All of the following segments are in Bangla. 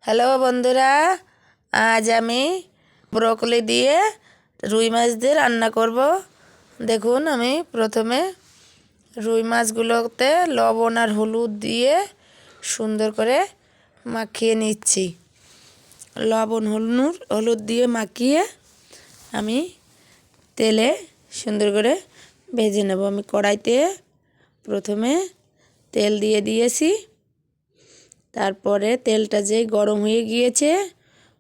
হ্যালো বন্ধুরা, আজ আমি ব্রোকলি দিয়ে রুই মাছ দিয়ে রান্না করব। দেখুন, আমি প্রথমে রুই মাছগুলোতে লবণ আর হলুদ দিয়ে সুন্দর করে মাখিয়ে নিচ্ছি। লবণ হলুদ দিয়ে মাখিয়ে আমি তেলে সুন্দর করে ভেজে নেব। আমি কড়াইতে প্রথমে তেল দিয়ে দিয়েছি। তারপরে তেলটা যেই গরম হয়ে গিয়েছে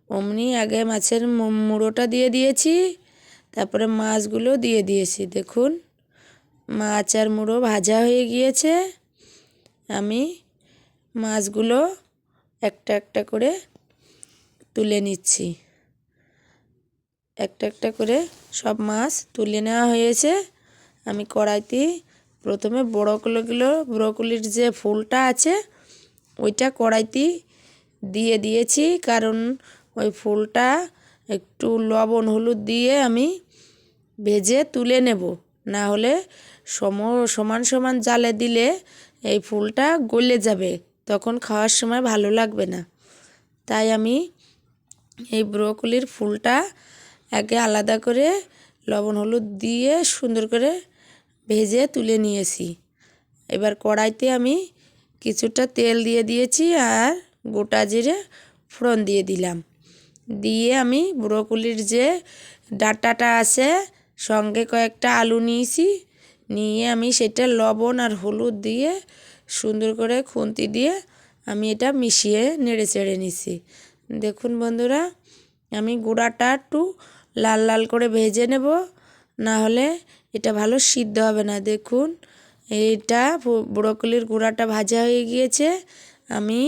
অমনি আগে মাছের মুড়োটা দিয়ে দিয়েছি, তারপরে মাছগুলো দিয়ে দিয়েছি। দেখুন, মাছ আর মুড়ো ভাজা হয়ে গিয়েছে। আমি মাছগুলো একটা একটা করে তুলে নিচ্ছি। একটা একটা করে সব মাছ তুলে নেওয়া হয়েছে। আমি কড়াইতে প্রথমে ব্রোকলির যে ফুলটা আছে ওইটা কড়াইতে দিয়ে দিয়েছি, কারণ ওই ফুলটা একটু লবণ হলুদ দিয়ে আমি ভেজে তুলে নেব। না হলে সমান সমান জালে দিলে এই ফুলটা গলে যাবে, তখন খাওয়ার সময় ভালো লাগবে না। তাই আমি এই ব্রোকলির ফুলটা আগে আলাদা করে লবণ হলুদ দিয়ে সুন্দর করে ভেজে তুলে নিয়েছি। এবার কড়াইতে আমি কিছুটা তেল দিয়ে দিয়েছি আর গোটা জিরে ফোড়ন দিয়ে দিলাম। দিয়ে আমি ব্রোকলির যে ডাঁটাটা আছে সঙ্গে কয়েকটা আলু নিয়েছি, নিয়ে আমি সেটা লবণ আর হলুদ দিয়ে সুন্দর করে খুন্তি দিয়ে আমি এটা মিশিয়ে নেড়ে চেড়ে নিছি। দেখুন বন্ধুরা, আমি গুঁড়াটা একটু লাল লাল করে ভেজে নেব, না হলে এটা ভালো সিদ্ধ হবে না। দেখুন, এইটা ব্রোকলির গুঁড়াটা ভাজা হয়ে গিয়েছে। আমি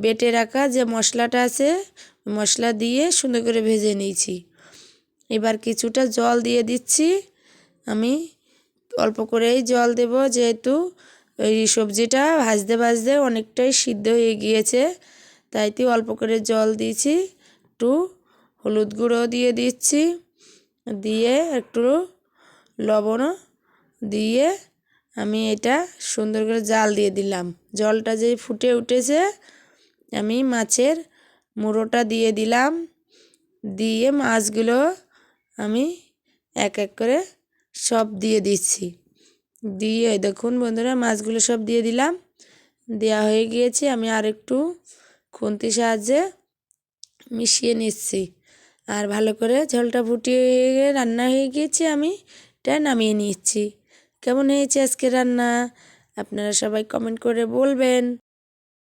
বেটে রাখা যে মশলাটা আছে মশলা দিয়ে সুন্দর করে ভেজে নিয়েছি। এবার কিছুটা জল দিয়ে দিচ্ছি। আমি অল্প করেই জল দেব, যেহেতু এই সবজিটা ভাজতে ভাজতে অনেকটাই সিদ্ধ হয়ে গিয়েছে, তাইতে অল্প করে জল দিয়েছি। একটু হলুদ গুঁড়ো দিয়ে দিচ্ছি, দিয়ে একটু লবণও দিয়ে আমি এটা সুন্দর করে জাল দিয়ে দিলাম। জলটা যেই ফুটে উঠেছে আমি মাছের মুড়োটা দিয়ে দিলাম। দিয়ে মাছগুলো আমি এক এক করে সব দিয়ে দিচ্ছি। দিয়ে দেখুন বন্ধুরা, মাছগুলো সব দিয়ে দিলাম। দেওয়া হয়ে গিয়েছে। আমি আর একটু খুন্তির সাহায্যে মিশিয়ে নিচ্ছি। আর ভালো করে ঝোলটা ফুটিয়ে রান্না হয়ে গিয়েছে, আমি এটা নামিয়ে নিচ্ছি। কেমন হয়েছে আজকে রান্না আপনারা সবাই কমেন্ট করে বলবেন।